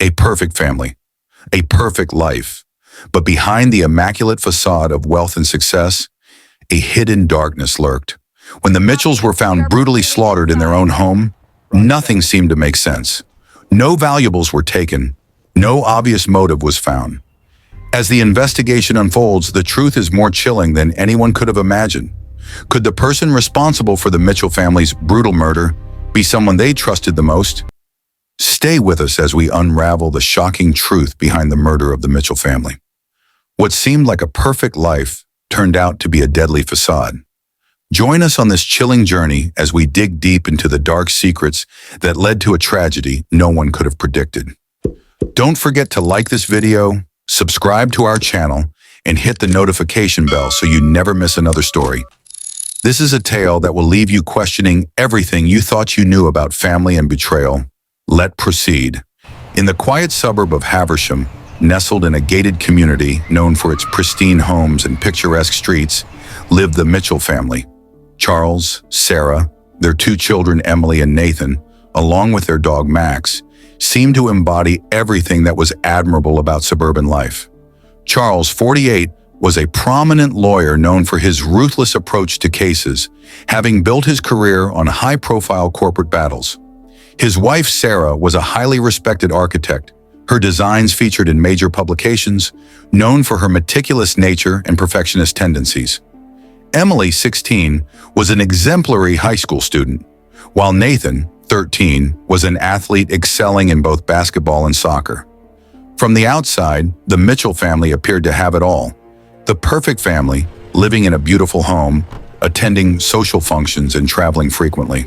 A perfect family, a perfect life. But behind the immaculate facade of wealth and success, a hidden darkness lurked. When the Mitchells were found brutally slaughtered in their own home, nothing seemed to make sense. No valuables were taken. No obvious motive was found. As the investigation unfolds, the truth is more chilling than anyone could have imagined. Could the person responsible for the Mitchell family's brutal murder be someone they trusted the most? Stay with us as we unravel the shocking truth behind the murder of the Mitchell family. What seemed like a perfect life turned out to be a deadly facade. Join us on this chilling journey as we dig deep into the dark secrets that led to a tragedy no one could have predicted. Don't forget to like this video, subscribe to our channel, and hit the notification bell so you never miss another story. This is a tale that will leave you questioning everything you thought you knew about family and betrayal. Let's proceed. In the quiet suburb of Haversham, nestled in a gated community known for its pristine homes and picturesque streets, lived the Mitchell family. Charles, Sarah, their two children Emily and Nathan, along with their dog Max, seemed to embody everything that was admirable about suburban life. Charles, 48, was a prominent lawyer known for his ruthless approach to cases, having built his career on high-profile corporate battles. His wife, Sarah, was a highly respected architect, her designs featured in major publications, known for her meticulous nature and perfectionist tendencies. Emily, 16, was an exemplary high school student, while Nathan, 13, was an athlete excelling in both basketball and soccer. From the outside, the Mitchell family appeared to have it all. The perfect family, living in a beautiful home, attending social functions and traveling frequently.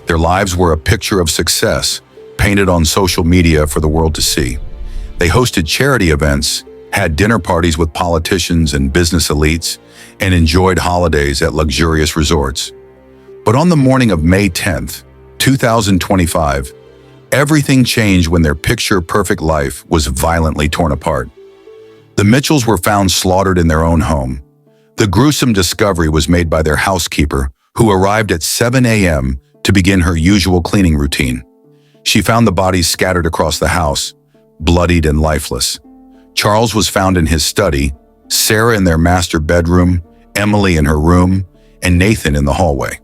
Their lives were a picture of success, painted on social media for the world to see. They hosted charity events, had dinner parties with politicians and business elites, and enjoyed holidays at luxurious resorts. But on the morning of May 10th, 2025, everything changed when their picture-perfect life was violently torn apart. The Mitchells were found slaughtered in their own home. The gruesome discovery was made by their housekeeper, who arrived at 7 a.m. to begin her usual cleaning routine. She found the bodies scattered across the house, bloodied and lifeless. Charles was found in his study, Sarah in their master bedroom, Emily in her room, and Nathan in the hallway.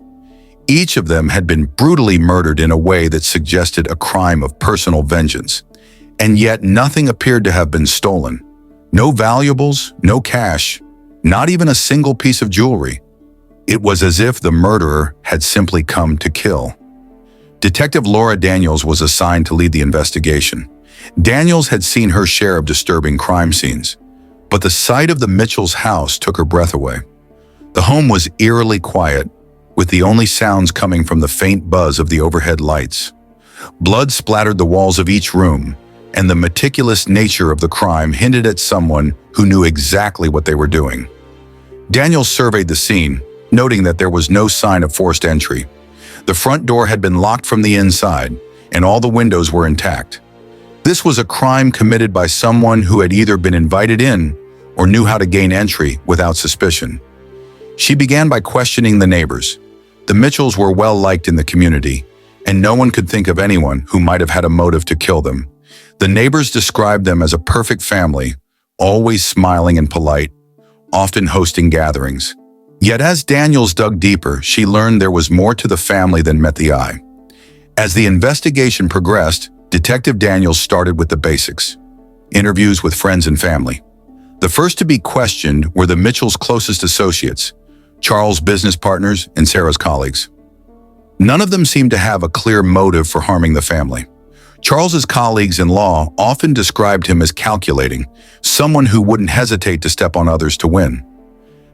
Each of them had been brutally murdered in a way that suggested a crime of personal vengeance, and yet nothing appeared to have been stolen. No valuables, no cash, not even a single piece of jewelry. It was as if the murderer had simply come to kill. Detective Laura Daniels was assigned to lead the investigation. Daniels had seen her share of disturbing crime scenes, but the sight of the Mitchells' house took her breath away. The home was eerily quiet, with the only sounds coming from the faint buzz of the overhead lights. Blood splattered the walls of each room, and the meticulous nature of the crime hinted at someone who knew exactly what they were doing. Daniels surveyed the scene, noting that there was no sign of forced entry. The front door had been locked from the inside, and all the windows were intact. This was a crime committed by someone who had either been invited in or knew how to gain entry without suspicion. She began by questioning the neighbors. The Mitchells were well liked in the community, and no one could think of anyone who might have had a motive to kill them. The neighbors described them as a perfect family, always smiling and polite, often hosting gatherings. Yet as Daniels dug deeper, she learned there was more to the family than met the eye. As the investigation progressed, Detective Daniels started with the basics: interviews with friends and family. The first to be questioned were the Mitchells' closest associates, Charles' business partners and Sarah's colleagues. None of them seemed to have a clear motive for harming the family. Charles's colleagues in law often described him as calculating, someone who wouldn't hesitate to step on others to win.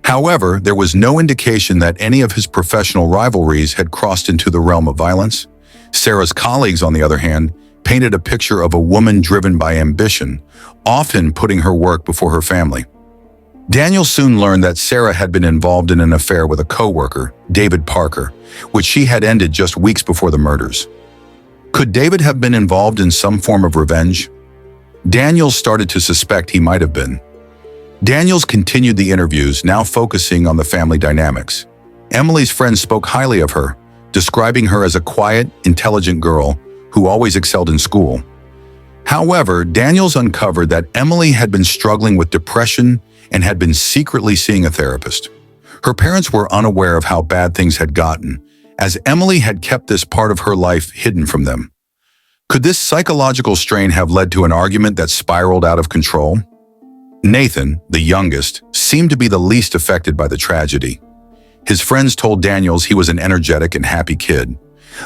However, there was no indication that any of his professional rivalries had crossed into the realm of violence. Sarah's colleagues, on the other hand, painted a picture of a woman driven by ambition, often putting her work before her family. Daniel soon learned that Sarah had been involved in an affair with a co-worker, David Parker, which she had ended just weeks before the murders. Could David have been involved in some form of revenge? Daniels started to suspect he might have been. Daniels continued the interviews, now focusing on the family dynamics. Emily's friends spoke highly of her, describing her as a quiet, intelligent girl who always excelled in school. However, Daniels uncovered that Emily had been struggling with depression and had been secretly seeing a therapist. Her parents were unaware of how bad things had gotten, as Emily had kept this part of her life hidden from them. Could this psychological strain have led to an argument that spiraled out of control? Nathan, the youngest, seemed to be the least affected by the tragedy. His friends told Daniels he was an energetic and happy kid,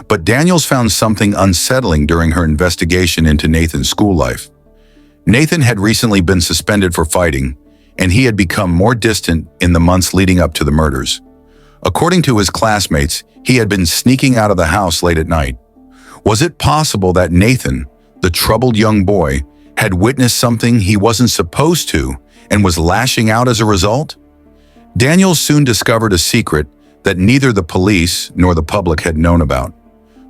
but Daniels found something unsettling during her investigation into Nathan's school life. Nathan had recently been suspended for fighting, and he had become more distant in the months leading up to the murders. According to his classmates, he had been sneaking out of the house late at night. Was it possible that Nathan, the troubled young boy, had witnessed something he wasn't supposed to and was lashing out as a result? Daniels soon discovered a secret that neither the police nor the public had known about.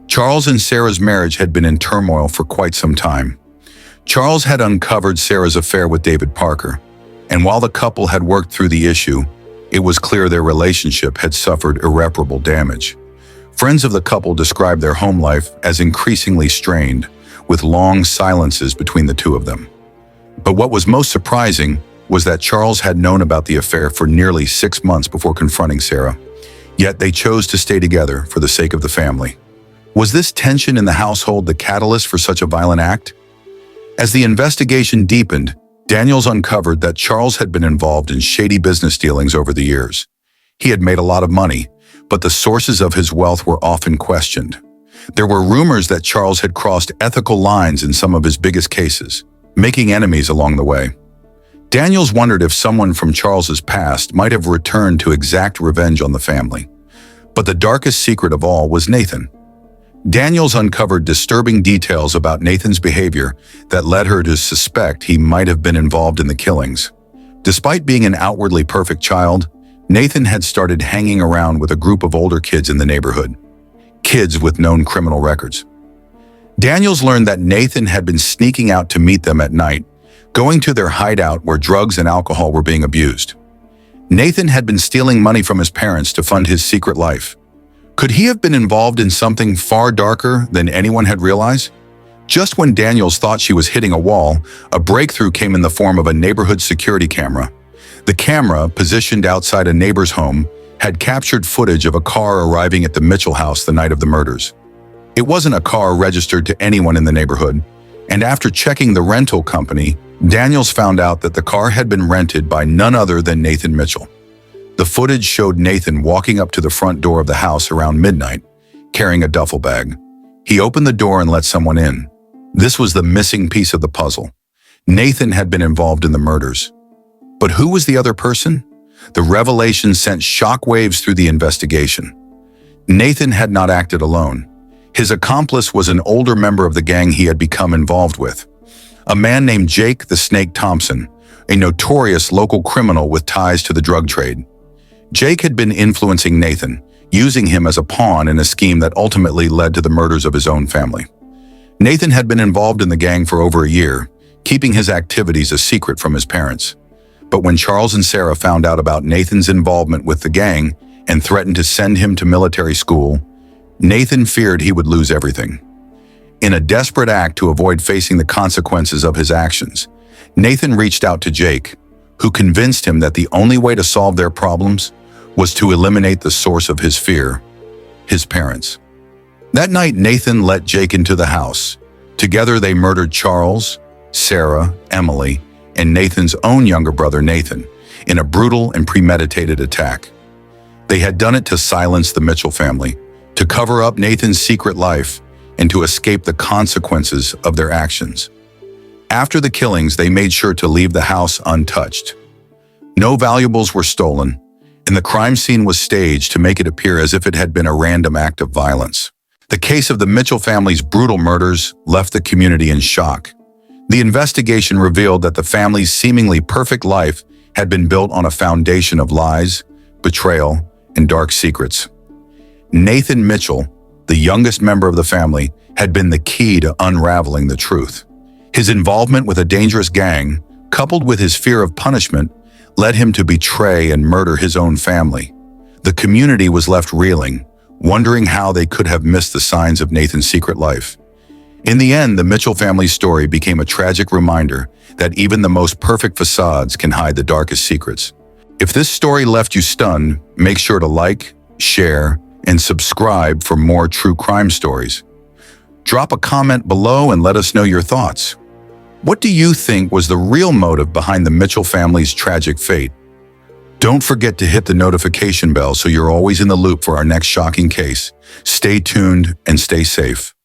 Charles and Sarah's marriage had been in turmoil for quite some time. Charles had uncovered Sarah's affair with David Parker, and while the couple had worked through the issue, it was clear their relationship had suffered irreparable damage. Friends of the couple described their home life as increasingly strained, with long silences between the two of them. But what was most surprising was that Charles had known about the affair for nearly 6 months before confronting Sarah, yet they chose to stay together for the sake of the family. Was this tension in the household the catalyst for such a violent act? As the investigation deepened, Daniels uncovered that Charles had been involved in shady business dealings over the years. He had made a lot of money, but the sources of his wealth were often questioned. There were rumors that Charles had crossed ethical lines in some of his biggest cases, making enemies along the way. Daniels wondered if someone from Charles's past might have returned to exact revenge on the family. But the darkest secret of all was Nathan. Daniels uncovered disturbing details about Nathan's behavior that led her to suspect he might have been involved in the killings. Despite being an outwardly perfect child, Nathan had started hanging around with a group of older kids in the neighborhood, kids with known criminal records. Daniels learned that Nathan had been sneaking out to meet them at night, going to their hideout where drugs and alcohol were being abused. Nathan had been stealing money from his parents to fund his secret life. Could he have been involved in something far darker than anyone had realized? Just when Daniels thought she was hitting a wall, a breakthrough came in the form of a neighborhood security camera. The camera, positioned outside a neighbor's home, had captured footage of a car arriving at the Mitchell house the night of the murders. It wasn't a car registered to anyone in the neighborhood, and after checking the rental company, Daniels found out that the car had been rented by none other than Nathan Mitchell. The footage showed Nathan walking up to the front door of the house around midnight, carrying a duffel bag. He opened the door and let someone in. This was the missing piece of the puzzle. Nathan had been involved in the murders. But who was the other person? The revelation sent shockwaves through the investigation. Nathan had not acted alone. His accomplice was an older member of the gang he had become involved with, a man named Jake the Snake Thompson, a notorious local criminal with ties to the drug trade. Jake had been influencing Nathan, using him as a pawn in a scheme that ultimately led to the murders of his own family. Nathan had been involved in the gang for over a year, keeping his activities a secret from his parents. But when Charles and Sarah found out about Nathan's involvement with the gang and threatened to send him to military school, Nathan feared he would lose everything. In a desperate act to avoid facing the consequences of his actions, Nathan reached out to Jake, who convinced him that the only way to solve their problems was to eliminate the source of his fear, his parents. That night, Nathan let Jake into the house. Together, they murdered Charles, Sarah, Emily, and Nathan's own younger brother, Nathan, in a brutal and premeditated attack. They had done it to silence the Mitchell family, to cover up Nathan's secret life, and to escape the consequences of their actions. After the killings, they made sure to leave the house untouched. No valuables were stolen, and the crime scene was staged to make it appear as if it had been a random act of violence. The case of the Mitchell family's brutal murders left the community in shock. The investigation revealed that the family's seemingly perfect life had been built on a foundation of lies, betrayal, and dark secrets. Nathan Mitchell, the youngest member of the family, had been the key to unraveling the truth. His involvement with a dangerous gang, coupled with his fear of punishment, led him to betray and murder his own family. The community was left reeling, wondering how they could have missed the signs of Nathan's secret life. In the end, the Mitchell family's story became a tragic reminder that even the most perfect facades can hide the darkest secrets. If this story left you stunned, make sure to like, share, and subscribe for more true crime stories. Drop a comment below and let us know your thoughts. What do you think was the real motive behind the Mitchell family's tragic fate? Don't forget to hit the notification bell so you're always in the loop for our next shocking case. Stay tuned and stay safe.